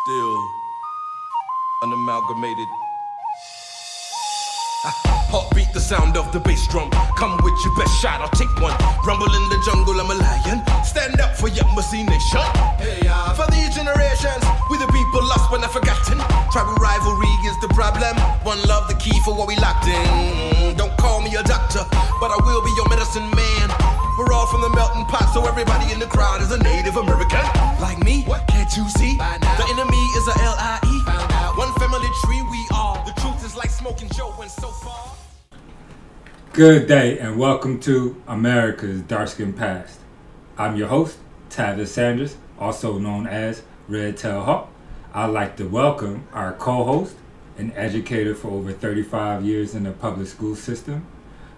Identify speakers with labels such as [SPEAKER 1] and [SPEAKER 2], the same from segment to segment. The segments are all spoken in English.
[SPEAKER 1] Still unamalgamated. Heartbeat, the sound of the bass drum. Come with your best shot, I'll take one. Rumble in the jungle, I'm a lion. Stand up for your Mussy nation. Hey, for these generations, we the people lost but not forgotten. Tribal rivalry is the problem. One love, the key for what we locked in. Don't call me a doctor, but I will be your medicine man. We're all from the melting pot, so everybody in the crowd is a Native American. Like me, can't you see? The enemy is a L-I-E. One family tree we are. The truth is like smoking Joe and so far.
[SPEAKER 2] Good day and welcome to America's Dark-Skinned Past. I'm your host, Travis Sanders, also known as Red Tail Hawk. I'd like to welcome our co-host, an educator for over 35 years in the public school system,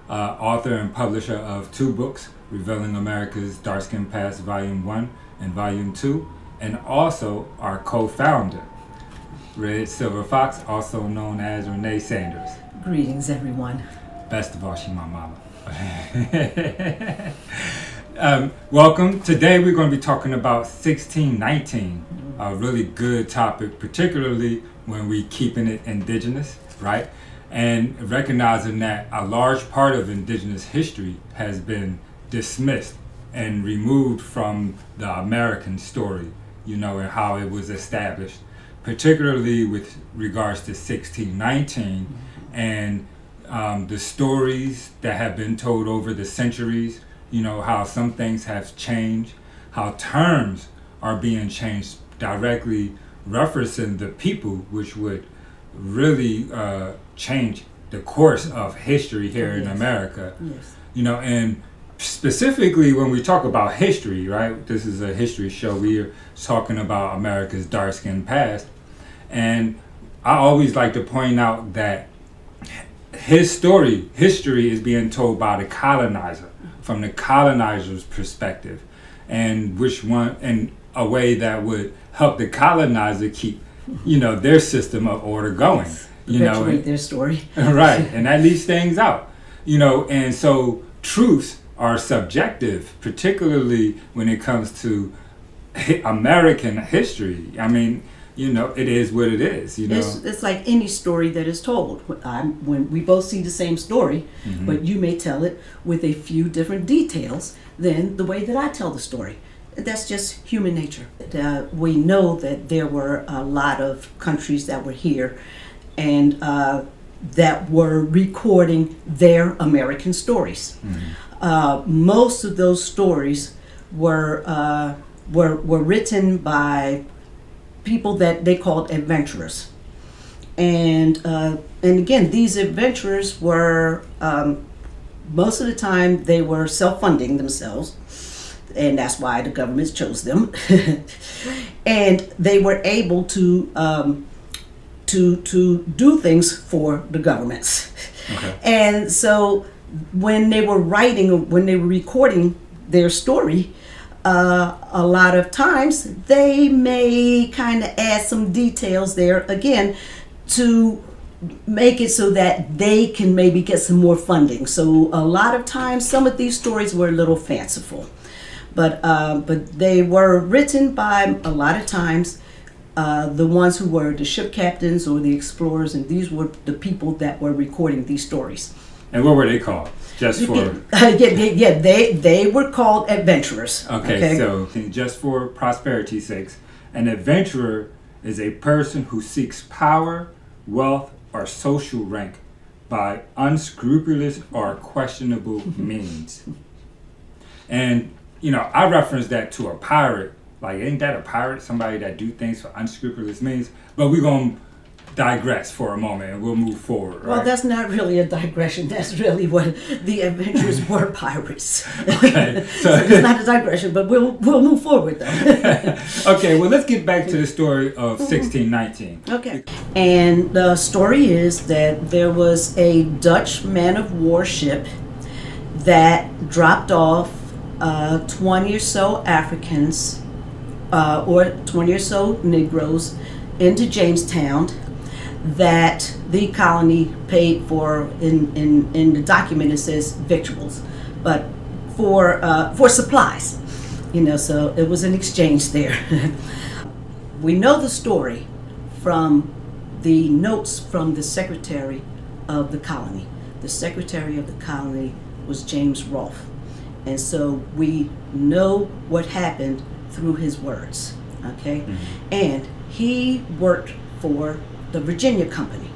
[SPEAKER 2] author and publisher of 2 books, Revealing America's Dark-Skinned Past Volume 1 and Volume 2, and also our co-founder, Red Silver Fox, also known as Renee Sanders.
[SPEAKER 3] Greetings, everyone.
[SPEAKER 2] Best of all, she my mama. Welcome. Today we're going to be talking about 1619, a really good topic, particularly when we keeping it indigenous, right? And recognizing that a large part of indigenous history has been dismissed and removed from the American story, you know, and how it was established, particularly with regards to 1619 and the stories that have been told over the centuries, you know, how some things have changed, how terms are being changed directly referencing the people, which would really change the course of history here in America.
[SPEAKER 3] Yes.
[SPEAKER 2] You know, and specifically when we talk about history, right? This is a history show. We are talking about America's dark-skinned past. And I always like to point out that history is being told by the colonizer, from the colonizer's perspective, and in a way that would help the colonizer keep, you know, their system of order going. You know, and,
[SPEAKER 3] their story.
[SPEAKER 2] Right, and that leaves things out. You know, and so truths are subjective, particularly when it comes to American history. I mean, you know, it is what it is, you know.
[SPEAKER 3] It's like any story that is told. When we both see the same story, but you may tell it with a few different details than the way that I tell the story. That's just human nature. We know that there were a lot of countries that were here and that were recording their American stories. Most of those stories were written by people that they called adventurers, and again, these adventurers were most of the time they were self-funding themselves, and that's why the governments chose them. And they were able to do things for the governments.
[SPEAKER 2] Okay.
[SPEAKER 3] And so when they were writing, when they were recording their story, a lot of times they may kind of add some details there again to make it so that they can maybe get some more funding. So a lot of times some of these stories were a little fanciful, but they were written by a lot of times the ones who were the ship captains or the explorers, and these were the people that were recording these stories.
[SPEAKER 2] And what were they called? Just for
[SPEAKER 3] they were called adventurers.
[SPEAKER 2] Okay, so just for prosperity's sakes, an adventurer is a person who seeks power, wealth, or social rank by unscrupulous or questionable means. And you know, I reference that to a pirate. Like, ain't that a pirate? Somebody that do things for unscrupulous means? But we're gonna digress for a moment and we'll move forward.
[SPEAKER 3] Well,
[SPEAKER 2] right?
[SPEAKER 3] that's not really a digression. That's really what the adventurers were, pirates.
[SPEAKER 2] Okay,
[SPEAKER 3] so it's not a digression, but we'll move forward though.
[SPEAKER 2] Okay, well, let's get back to the story of 1619.
[SPEAKER 3] Okay, and the story is that there was a Dutch man-of-war ship that dropped off 20 or so Africans or 20 or so Negroes into Jamestown that the colony paid for. In the document it says victuals, but for supplies, you know, so it was an exchange there. we know the story from the notes from the secretary of the colony. The secretary of the colony was James Rolfe. And so we know what happened through his words, okay? And he worked for the Virginia Company.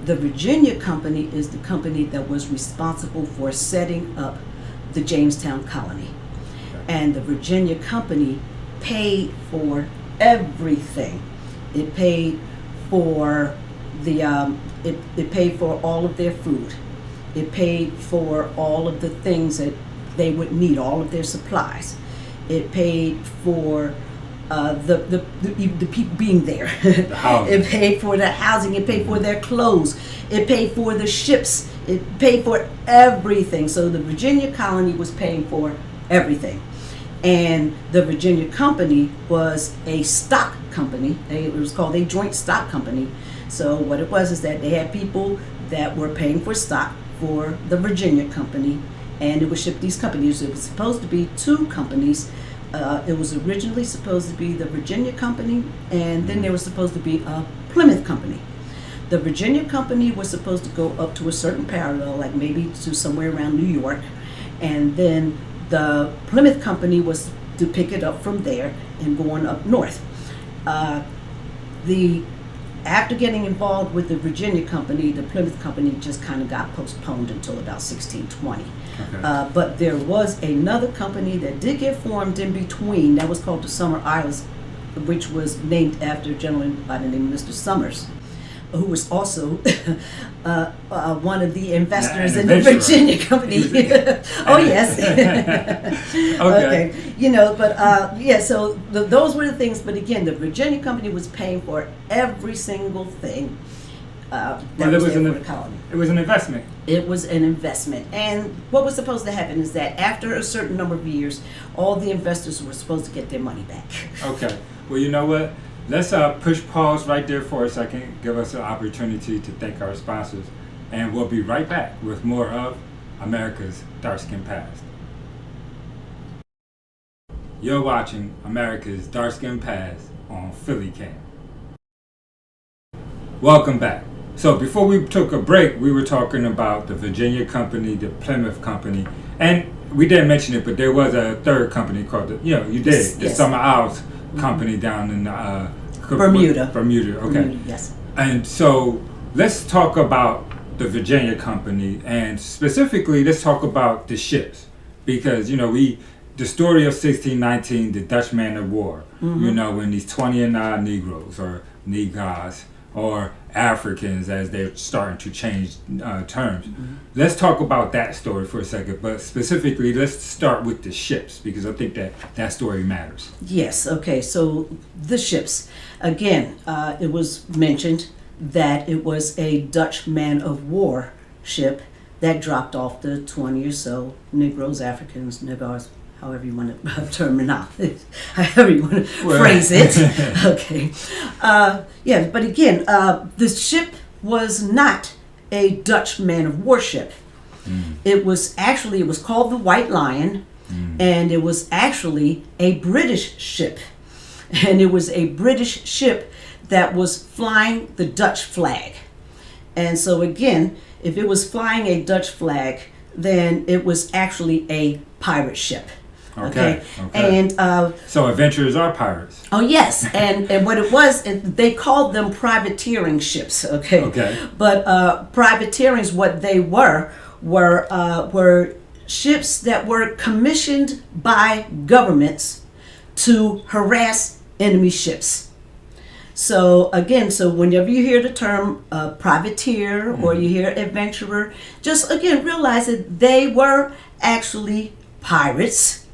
[SPEAKER 3] The Virginia Company is the company that was responsible for setting up the Jamestown colony. And the Virginia Company paid for everything. It paid for it paid for all of their food. It paid for all of the things that they would need, all of their supplies. It paid for the people being there. It paid for the housing. It paid for their clothes. It paid for the ships. It paid for everything. So the Virginia colony was paying for everything. And the Virginia Company was a stock company. It was called a joint stock company. So what it was is that they had people that were paying for stock for the Virginia Company, and it would ship these companies. It was supposed to be two companies. It was originally supposed to be the Virginia Company, and then there was supposed to be a Plymouth Company. The Virginia Company was supposed to go up to a certain parallel, like maybe to somewhere around New York, and then the Plymouth Company was to pick it up from there and going up north. After getting involved with the Virginia Company, the Plymouth Company just kind of got postponed until about 1620. Okay. But there was another company that did get formed in between that was called the Summer Isles, which was named after a gentleman by the name of Mr. Summers, who was also one of the investors in the Virginia Company. Oh, yes. Okay. You know, but yeah, so those were the things. But again, the Virginia Company was paying for every single thing that was there for the colony.
[SPEAKER 2] It was an investment.
[SPEAKER 3] It was an investment. And what was supposed to happen is that after a certain number of years, all the investors were supposed to get their money back.
[SPEAKER 2] Okay. Well, you know what? Let's push pause right there for a second, give us an opportunity to thank our sponsors, and we'll be right back with more of America's Dark Skin Past. You're watching America's Dark Skin Past on Philly Cam. Welcome back. So before we took a break, we were talking about the Virginia Company, the Plymouth Company, and we didn't mention it, but there was a third company called the Summer Isles Company down in
[SPEAKER 3] Bermuda.
[SPEAKER 2] Bermuda, okay.
[SPEAKER 3] Bermuda, yes.
[SPEAKER 2] And so let's talk about the Virginia Company, and specifically let's talk about the ships, because the story of 1619, the Dutch man of war, when these 29 Negroes or Negas or Africans, as they're starting to change terms. Let's talk about that story for a second, but specifically let's start with the ships, because I think that story matters.
[SPEAKER 3] Yes, okay, so the ships. Again, it was mentioned that it was a Dutch man of war ship that dropped off the 20 or so Negroes, Africans, Negars, however you want to term it out, however you want to phrase it. Okay. Yeah, but again, the ship was not a Dutch man of war ship. It was called the White Lion, and it was actually a British ship. And it was a British ship that was flying the Dutch flag. And so again, if it was flying a Dutch flag, then it was actually a pirate ship. Okay. And
[SPEAKER 2] so adventurers are pirates.
[SPEAKER 3] Oh yes, and what it was, they called them privateering ships. Okay. But privateerings, what they were ships that were commissioned by governments to harass enemy ships. So again, whenever you hear the term privateer or you hear adventurer, just again realize that they were actually pirates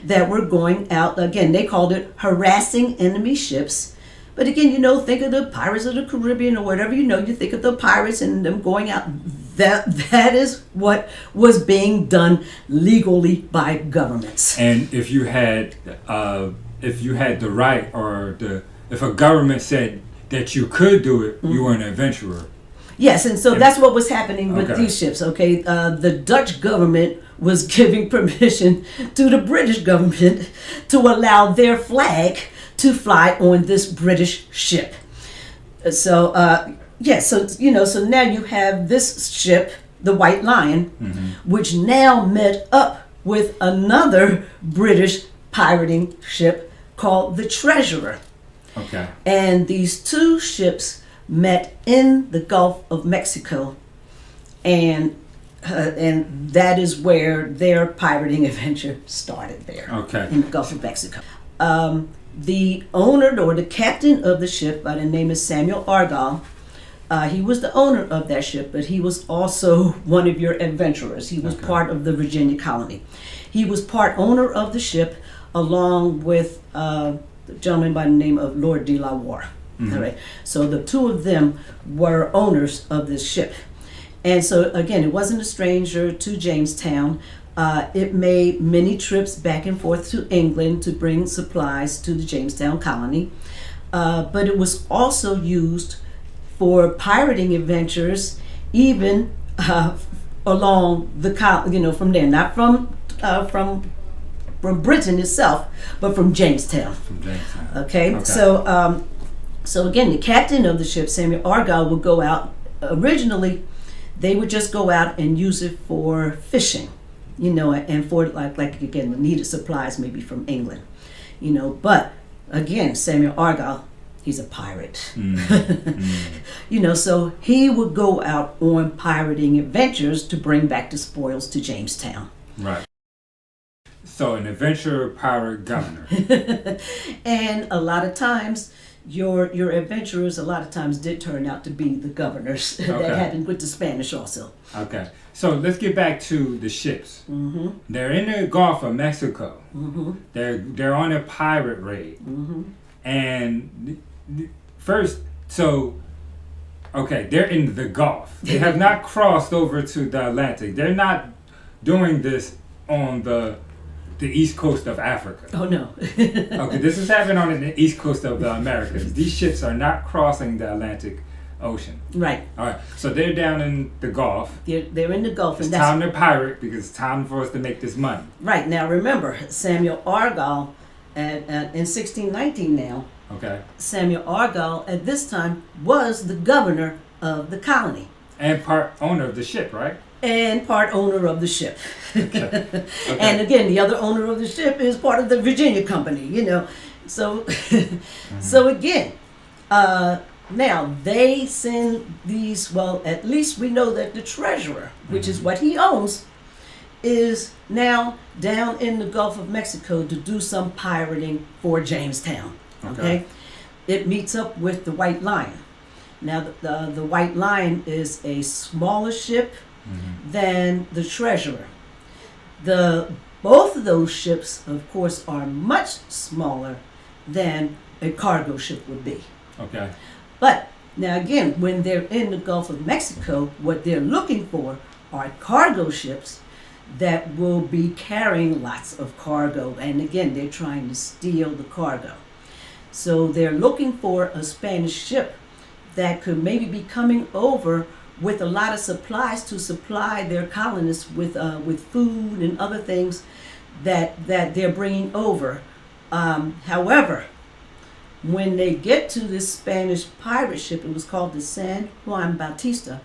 [SPEAKER 3] that were going out. Again, they called it harassing enemy ships. But again, think of the Pirates of the Caribbean or whatever, you think of the pirates and them going out. That is what was being done legally by governments.
[SPEAKER 2] And if you had the right, or if a government said that you could do it, you were an adventurer.
[SPEAKER 3] Yes, and so that's what was happening with these ships. The Dutch government was giving permission to the British government to allow their flag to fly on this British ship. So so now you have this ship, the White Lion, which now met up with another British pirating ship called the Treasurer.
[SPEAKER 2] Okay.
[SPEAKER 3] And these two ships met in the Gulf of Mexico, and that is where their pirating adventure started there.
[SPEAKER 2] Okay.
[SPEAKER 3] In the Gulf of Mexico. The owner or the captain of the ship, by the name of Samuel Argall, he was the owner of that ship, but he was also one of your adventurers. He was part of the Virginia colony. He was part owner of the ship, along with the gentleman by the name of Lord de la Warr. All right. So the two of them were owners of this ship. And so, again, it wasn't a stranger to Jamestown. It made many trips back and forth to England to bring supplies to the Jamestown colony. But it was also used for pirating adventures, even along the from there, not from Britain itself, but from Jamestown. Okay. So again, the captain of the ship, Samuel Argall, would go out. Originally, they would just go out and use it for fishing, and for like again, the needed supplies maybe from England, But again, Samuel Argall, he's a pirate, so he would go out on pirating adventures to bring back the spoils to Jamestown.
[SPEAKER 2] Right. So an adventurer pirate governor.
[SPEAKER 3] And a lot of times, your adventurers a lot of times did turn out to be the governors. That happened with the Spanish also.
[SPEAKER 2] Okay. So let's get back to the ships. They're in the Gulf of Mexico. They're on a pirate raid. And first, they're in the Gulf. They have not crossed over to the Atlantic. They're not doing this on the east coast of Africa.
[SPEAKER 3] Oh no.
[SPEAKER 2] Okay, this is happening on the east coast of the Americas. These ships are not crossing the Atlantic Ocean.
[SPEAKER 3] Right.
[SPEAKER 2] All right. So they're down in the Gulf.
[SPEAKER 3] They're in the Gulf.
[SPEAKER 2] It's time to pirate because it's time for us to make this money.
[SPEAKER 3] Right. Now remember, Samuel Argall, in 1619 now.
[SPEAKER 2] Okay.
[SPEAKER 3] Samuel Argall at this time was the governor of the colony.
[SPEAKER 2] And part owner of the ship, right?
[SPEAKER 3] And part owner of the ship.
[SPEAKER 2] Okay.
[SPEAKER 3] And again, the other owner of the ship is part of the Virginia company, So, so again, now they send these, well, at least we know that the treasurer, which is what he owns, is now down in the Gulf of Mexico to do some pirating for Jamestown. Okay. It meets up with the White Lion. Now, the White Lion is a smaller ship than the Treasurer. Both of those ships, of course, are much smaller than a cargo ship would be.
[SPEAKER 2] Okay.
[SPEAKER 3] But now again, when they're in the Gulf of Mexico, what they're looking for are cargo ships that will be carrying lots of cargo. And again, they're trying to steal the cargo. So they're looking for a Spanish ship that could maybe be coming over with a lot of supplies to supply their colonists with food and other things that they're bringing over. However, when they get to this Spanish pirate ship, it was called the San Juan Bautista.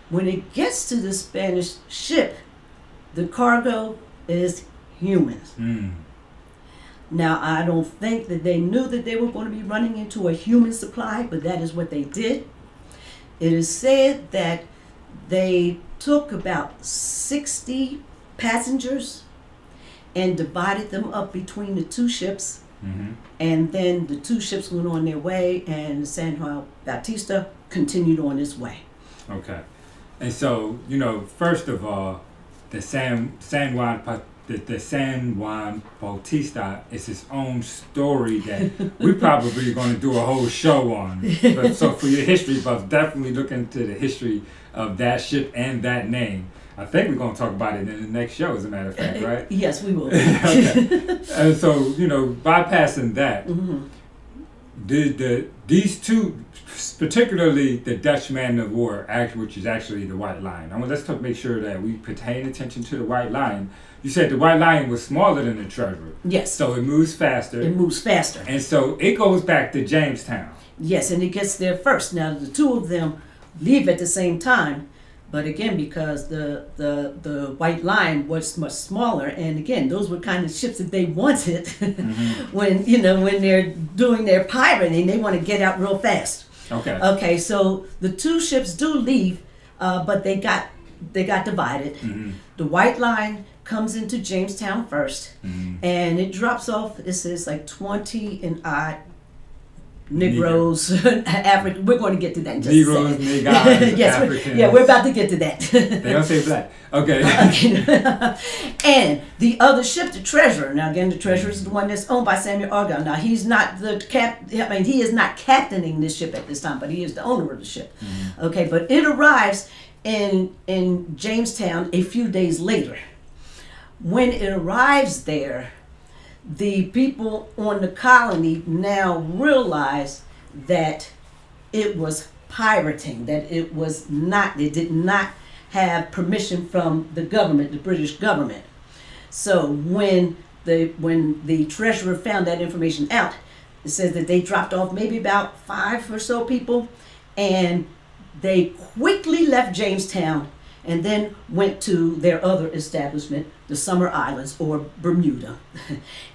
[SPEAKER 3] When it gets to the Spanish ship, the cargo is humans. Now, I don't think that they knew that they were going to be running into a human supply, but that is what they did. It is said that they took about 60 passengers and divided them up between the two ships. And then the two ships went on their way, and the San Juan Bautista continued on its way.
[SPEAKER 2] Okay. And so, first of all, the San Juan Bautista is its own story that we probably going to do a whole show on. But so for your history buffs, definitely look into the history of that ship and that name. I think we're going to talk about it in the next show, as a matter of fact, right?
[SPEAKER 3] Yes, we will.
[SPEAKER 2] Okay. And so, bypassing that, did these two particularly the Dutch man of war, which is actually the White Lion. Let's make sure that we pay attention to the White Lion. You said the White Lion was smaller than the treasure.
[SPEAKER 3] Yes.
[SPEAKER 2] So it moves faster.
[SPEAKER 3] It moves faster.
[SPEAKER 2] And so it goes back to Jamestown.
[SPEAKER 3] Yes, and it gets there first. Now, the two of them leave at the same time, but again, because the White Lion was much smaller, and again, those were kind of ships that they wanted when they're doing their pirating, they want to get out real fast.
[SPEAKER 2] Okay.
[SPEAKER 3] Okay, so the two ships do leave, but they got divided.
[SPEAKER 2] Mm-hmm.
[SPEAKER 3] The White Lion comes into Jamestown first, and it drops off. It says like 20 and odd Negroes, African. We're going to get to that in just
[SPEAKER 2] Negroes,
[SPEAKER 3] a second.
[SPEAKER 2] Negroes,
[SPEAKER 3] yes,
[SPEAKER 2] Africans.
[SPEAKER 3] we're about to get to that.
[SPEAKER 2] They don't say black. Okay.
[SPEAKER 3] And the other ship, the Treasurer. Now again, the Treasurer is the one that's owned by Samuel Argyle. Now he's not he is not captaining this ship at this time, but he is the owner of the ship.
[SPEAKER 2] Mm-hmm.
[SPEAKER 3] Okay, but it arrives in Jamestown a few days later. When it arrives there, the people on the colony now realize that it was pirating, that it did not have permission from the government, the British government. So when the treasurer found that information out, it says that they dropped off maybe about 5 or so people, and they quickly left Jamestown and then went to their other establishment, the Summer Islands or Bermuda.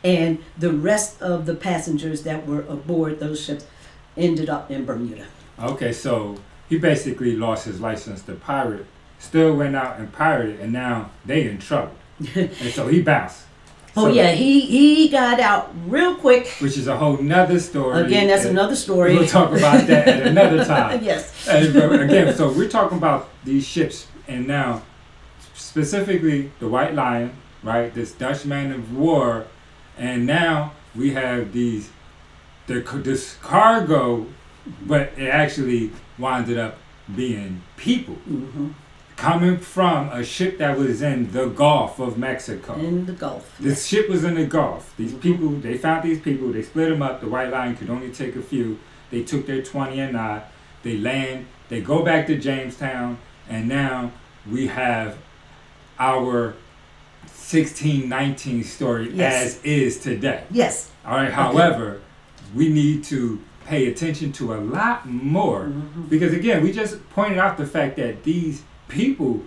[SPEAKER 3] And the rest of the passengers that were aboard those ships ended up in Bermuda.
[SPEAKER 2] Okay, so he basically lost his license to pirate, still went out and pirated, and now they in trouble. And so he bounced.
[SPEAKER 3] Oh yeah, he got out real quick.
[SPEAKER 2] Which is a whole nother story.
[SPEAKER 3] Again, that's another story.
[SPEAKER 2] We'll talk about that at another time.
[SPEAKER 3] Yes.
[SPEAKER 2] And again, so we're talking about these ships, and now specifically the White Lion, right? This Dutch man of war, and now we have this cargo, but it actually winded up being people.
[SPEAKER 3] Mm-hmm.
[SPEAKER 2] Coming from a ship that was in the Gulf of Mexico.
[SPEAKER 3] In the Gulf.
[SPEAKER 2] This ship was in the Gulf. These people, they found these people, they split them up. The White Lion could only take a few. They took their 20 and odd. They land, they go back to Jamestown, and now we have our 1619 story as is today.
[SPEAKER 3] Yes.
[SPEAKER 2] All right, however, we need to pay attention to a lot more because, again, we just pointed out the fact that these people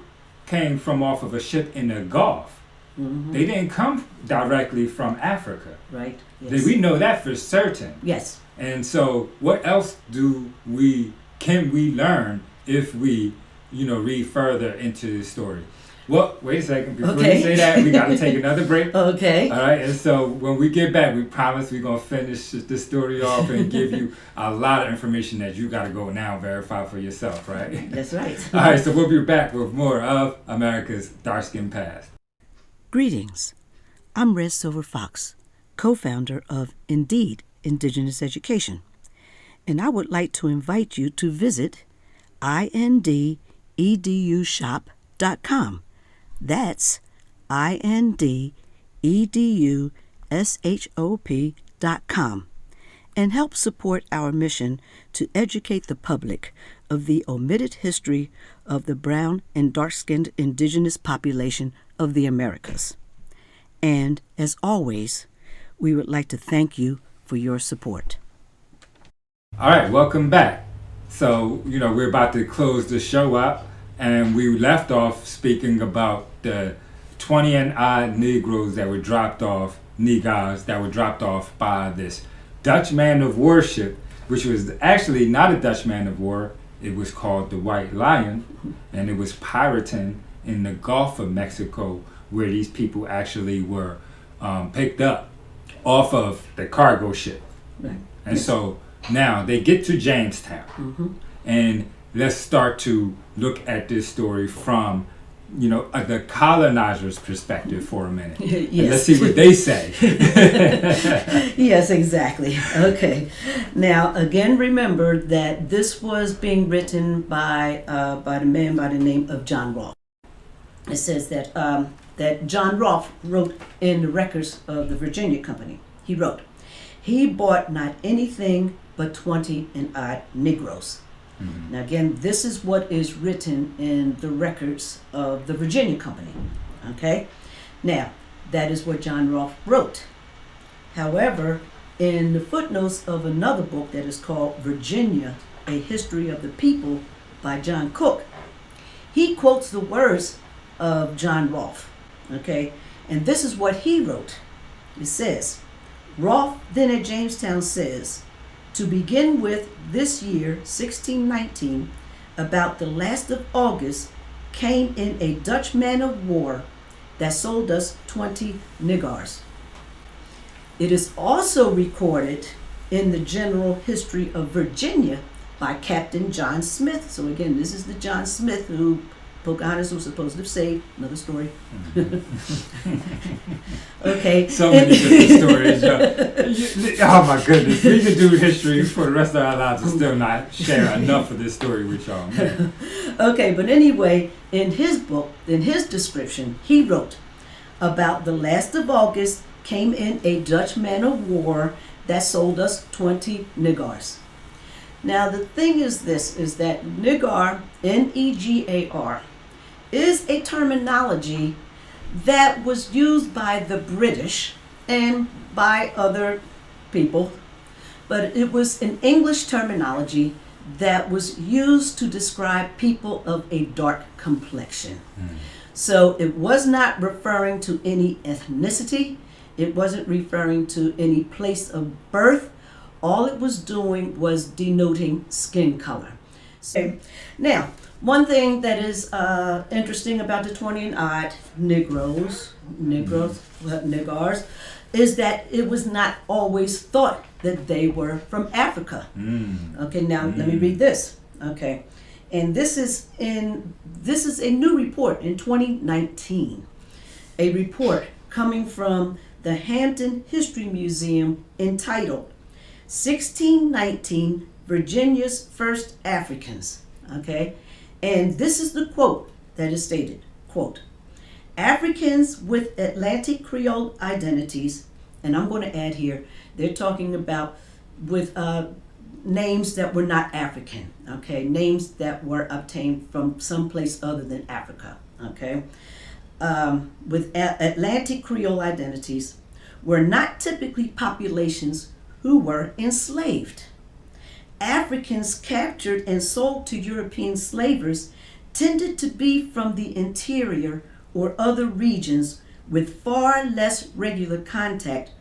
[SPEAKER 2] came from off of a ship in the Gulf. They didn't come directly from Africa.
[SPEAKER 3] Right. Yes.
[SPEAKER 2] We know that for certain.
[SPEAKER 3] Yes.
[SPEAKER 2] And so what else can we learn if we, read further into the story? Well, wait a second. Before we say that, we got to take another break.
[SPEAKER 3] Okay.
[SPEAKER 2] All right. And so when we get back, we promise we're going to finish this story off and give you a lot of information that you got to go now and verify for yourself, right?
[SPEAKER 3] That's right.
[SPEAKER 2] All right. So we'll be back with more of America's Dark-Skinned Past.
[SPEAKER 3] Greetings. I'm Red Silver Fox, co-founder of Indeed Indigenous Education. And I would like to invite you to visit indedushop.com. That's indedushop.com, and help support our mission to educate the public of the omitted history of the brown and dark-skinned indigenous population of the Americas. And as always, we would like to thank you for your support.
[SPEAKER 2] All right, welcome back. So, we're about to close the show up. And we left off speaking about the 20 and odd Negroes that were dropped off, Negroes that were dropped off by this Dutch man of war ship, which was actually not a Dutch man of war. It was called the White Lion, and it was pirating in the Gulf of Mexico, where these people actually were picked up off of the cargo ship.
[SPEAKER 3] Right.
[SPEAKER 2] And so now they get to Jamestown, and let's start to look at this story from, the colonizer's perspective for a minute.
[SPEAKER 3] Yes.
[SPEAKER 2] And let's see what they say.
[SPEAKER 3] Yes, exactly. Okay. Now, again, remember that this was being written by the man by the name of John Rolfe. It says that that John Rolfe wrote in the records of the Virginia Company. He wrote, "He bought not anything but 20 and odd Negroes. Now again, this is what is written in the records of the Virginia Company. Okay? Now, that is what John Rolfe wrote. However, in the footnotes of another book that is called Virginia, A History of the People by John Cook, he quotes the words of John Rolfe. Okay? And this is what he wrote. It says, Rolfe then at Jamestown says, to begin with, this year, 1619, about the last of August, came in a Dutch man of war that sold us 20 nigars. It is also recorded in the General History of Virginia by Captain John Smith. So again, this is the John Smith who Pocahontas was supposed to have saved. Another story. Okay.
[SPEAKER 2] So many different stories. Oh my goodness. We could do history for the rest of our lives and still not share enough of this story with y'all, man.
[SPEAKER 3] Okay, but anyway, in his book, in his description, he wrote, about the last of August came in a Dutch man of war that sold us 20 nigars. Now the thing is this, is that nigar, N-E-G-A-R, is a terminology that was used by the British and by other people, but it was an English terminology that was used to describe people of a dark complexion. So it was not referring to any ethnicity, it wasn't referring to any place of birth. All it was doing was denoting skin color. So, now, one thing that is interesting about the 20 and odd nigars, is that it was not always thought that they were from Africa. Okay, now let me read this. Okay, and this is a new report in 2019, a report coming from the Hampton History Museum entitled 1619 Virginia's First Africans. Okay, and this is the quote that is stated, quote, Africans with Atlantic Creole identities, and I'm going to add here, they're talking about with names that were not African, okay, names that were obtained from someplace other than Africa, okay, with Atlantic Creole identities were not typically populations who were enslaved. Africans captured and sold to European slavers tended to be from the interior or other regions with far less regular contact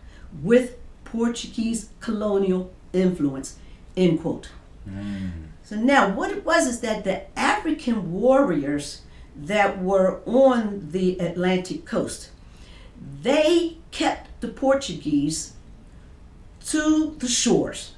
[SPEAKER 3] with Portuguese colonial influence, end quote. So now what it was is that the African warriors that were on the Atlantic coast, they kept the Portuguese to the shores,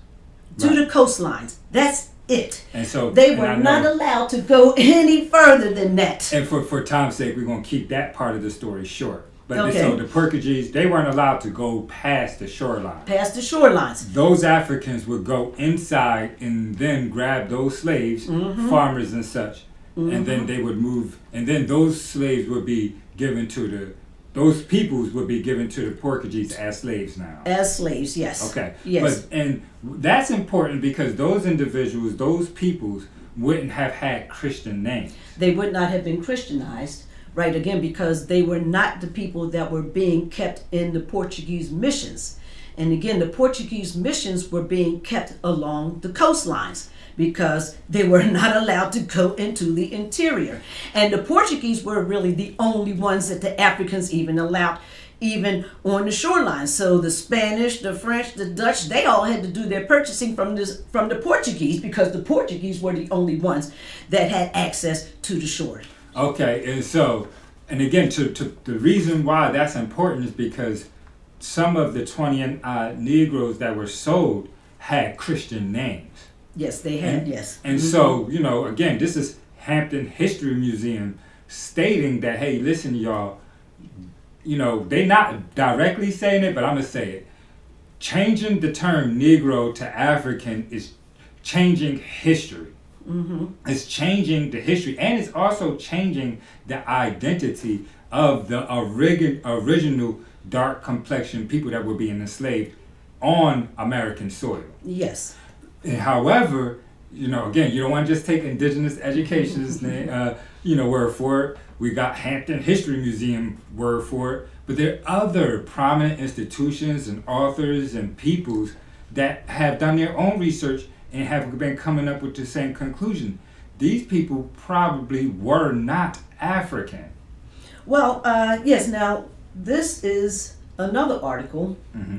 [SPEAKER 3] to the coastlines. That's it.
[SPEAKER 2] And so
[SPEAKER 3] they were not allowed to go any further than that.
[SPEAKER 2] And for time's sake, we're going to keep that part of the story short. But
[SPEAKER 3] okay.
[SPEAKER 2] So the Portuguese, they weren't allowed to go past the shoreline.
[SPEAKER 3] Past the shorelines.
[SPEAKER 2] Those Africans would go inside and then grab those slaves, farmers and such, and then they would move, and then those slaves would be given to those peoples would be given to the Portuguese as slaves now.
[SPEAKER 3] As slaves, yes.
[SPEAKER 2] Okay.
[SPEAKER 3] Yes.
[SPEAKER 2] And that's important because those individuals, those peoples, wouldn't have had Christian names.
[SPEAKER 3] They would not have been Christianized, right, again, because they were not the people that were being kept in the Portuguese missions. And again, the Portuguese missions were being kept along the coastlines because they were not allowed to go into the interior. And the Portuguese were really the only ones that the Africans even allowed, even on the shoreline. So the Spanish, the French, the Dutch, they all had to do their purchasing from the Portuguese because the Portuguese were the only ones that had access to the shore.
[SPEAKER 2] Okay, and again, to the reason why that's important is because some of the 20 Negroes that were sold had Christian names.
[SPEAKER 3] Yes, they had, yes.
[SPEAKER 2] And so, again, this is Hampton History Museum stating that, hey, listen, y'all, they not directly saying it, but I'm going to say it. Changing the term Negro to African is changing history. It's changing the history, and it's also changing the identity of the original dark complexion people that were being enslaved on American soil.
[SPEAKER 3] Yes.
[SPEAKER 2] However, again, you don't want to just take Indigenous education's word for it. We got Hampton History Museum word for it, but there are other prominent institutions and authors and peoples that have done their own research and have been coming up with the same conclusion. These people probably were not African.
[SPEAKER 3] Well, yes. Now, this is another article,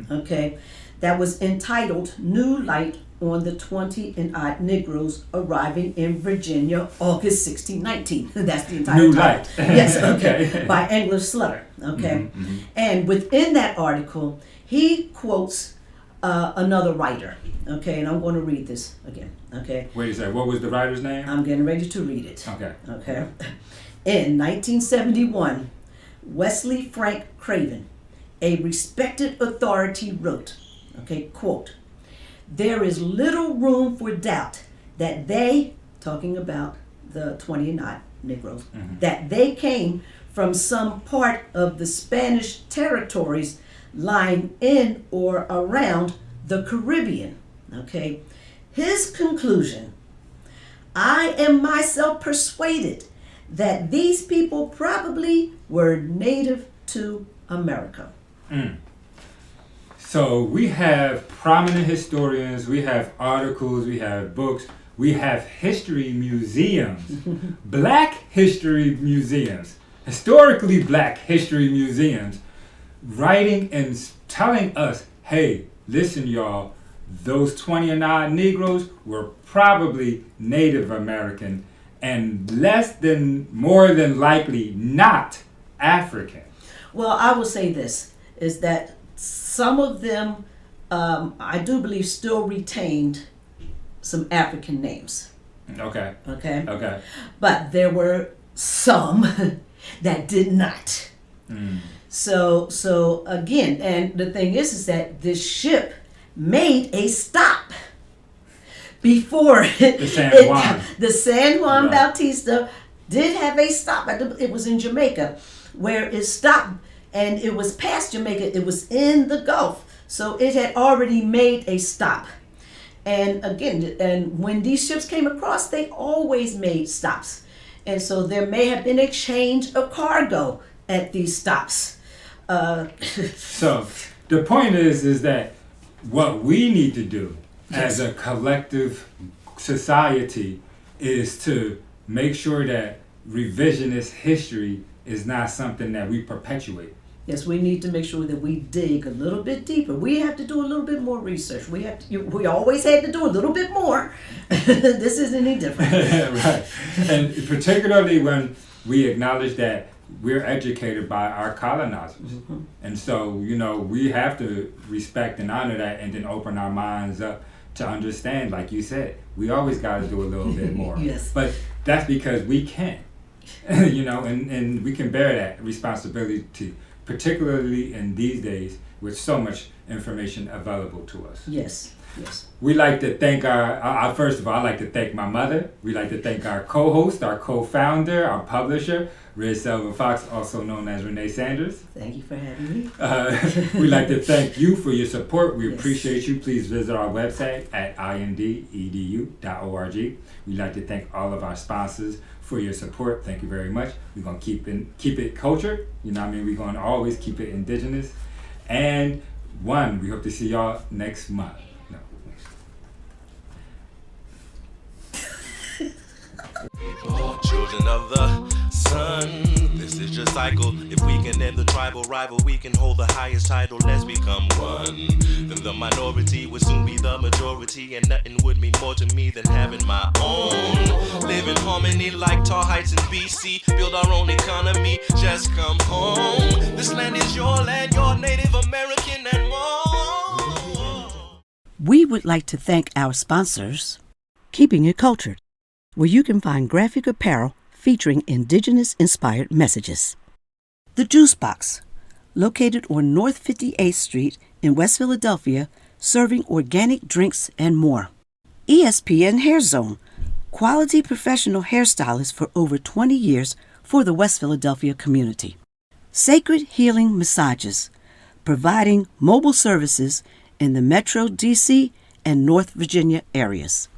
[SPEAKER 3] okay, that was entitled "New Light on the 20 and Odd Negroes Arriving in Virginia, August 1619." That's the entire
[SPEAKER 2] New
[SPEAKER 3] title.
[SPEAKER 2] Light.
[SPEAKER 3] Yes, okay,
[SPEAKER 2] Okay.
[SPEAKER 3] by English Slutter, okay. And within that article, he quotes another writer, okay, and I'm going to read this again, okay.
[SPEAKER 2] Wait a second, what was the writer's name?
[SPEAKER 3] I'm getting ready to read it.
[SPEAKER 2] Okay.
[SPEAKER 3] Okay. In 1971, Wesley Frank Craven, a respected authority, wrote, okay, quote, "There is little room for doubt that they," talking about the 20 and odd Negroes, "that they came from some part of the Spanish territories lying in or around the Caribbean." Okay. His conclusion: "I am myself persuaded that these people probably were native to America."
[SPEAKER 2] So we have prominent historians, we have articles, we have books, we have history museums, black history museums, historically black history museums, writing and telling us, hey, listen, y'all, those 20 and odd Negroes were probably Native American and more than likely not African.
[SPEAKER 3] Well, I will say this, is that some of them, I do believe, still retained some African names.
[SPEAKER 2] Okay.
[SPEAKER 3] Okay?
[SPEAKER 2] Okay.
[SPEAKER 3] But there were some that did not. So again, and the thing is that this ship made a stop before
[SPEAKER 2] The San Juan.
[SPEAKER 3] the San Juan
[SPEAKER 2] Right.
[SPEAKER 3] Bautista did have a stop. It was in Jamaica, where it stopped, and it was past Jamaica. It was in the Gulf, so it had already made a stop. And again, and when these ships came across, they always made stops, and so there may have been a change of cargo at these stops.
[SPEAKER 2] So the point is that what we need to do as a collective society is to make sure that revisionist history is not something that we perpetuate.
[SPEAKER 3] Yes, we need to make sure that we dig a little bit deeper. We have to do a little bit more research. We always had to do a little bit more. This isn't any different.
[SPEAKER 2] Right. And particularly when we acknowledge that we're educated by our colonizers. And so, we have to respect and honor that and then open our minds up to understand, like you said, we always got to do a little bit more.
[SPEAKER 3] Yes.
[SPEAKER 2] But that's because we can, and we can bear that responsibility, particularly in these days with so much information available to us.
[SPEAKER 3] Yes, yes.
[SPEAKER 2] We like to thank first of all, I'd like to thank my mother. We like to thank our co-host, our co-founder, our publisher, Red Silver Fox, also known as Renee Sanders.
[SPEAKER 3] Thank you for having me.
[SPEAKER 2] We'd like to thank you for your support. We
[SPEAKER 3] Yes.
[SPEAKER 2] appreciate you. Please visit our website at indedu.org. We'd like to thank all of our sponsors for your support. Thank you very much. We're going to keep it cultured. We're going to always keep it indigenous. And we hope to see y'all next month.
[SPEAKER 1] Children of the sun, this is your cycle. If we can end the tribal rival, we can hold the highest title. Let's become one. Then the minority would soon be the majority, and nothing would mean more to me than having my own. Live in harmony like Tar Heights in BC. Build our own economy, just come home. This land is your land, you're Native American and more.
[SPEAKER 3] We would like to thank our sponsors, Keeping It Cultured, where you can find graphic apparel featuring Indigenous-inspired messages. The Juice Box, located on North 58th Street in West Philadelphia, serving organic drinks and more. ESPN Hair Zone, quality professional hairstylists for over 20 years for the West Philadelphia community. Sacred Healing Massages, providing mobile services in the Metro, D.C., and North Virginia areas.